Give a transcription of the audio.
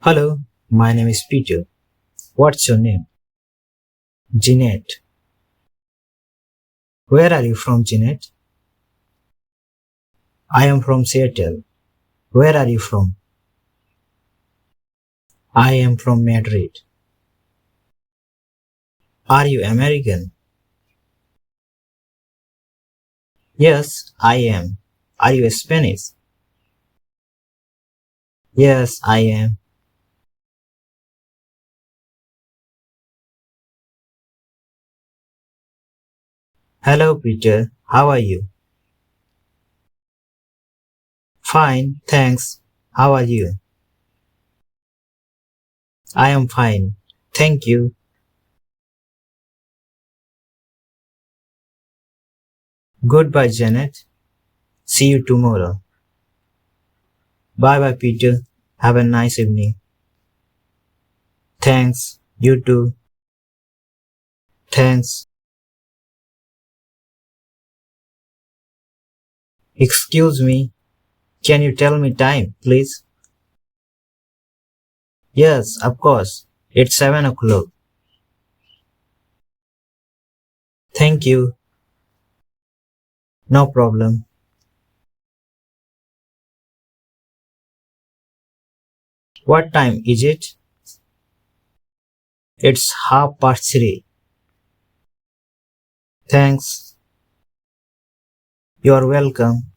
Hello, my name is Peter. What's your name? Jeanette. Where are you from, Jeanette? I am from Seattle. Where are you from? I am from Madrid. Are you American? Yes, I am. Are you Spanish? Yes, I am. Hello, Peter. How are you? Fine, thanks. How are you? I am fine. Thank you. Goodbye, Janet. See you tomorrow. Bye bye, Peter. Have a nice evening. Thanks. You too. Thanks. Excuse me. Can you tell me time, please? Yes, of course. It's 7 o'clock. Thank you. No problem. What time is it? It's 3:30. Thanks. You are welcome.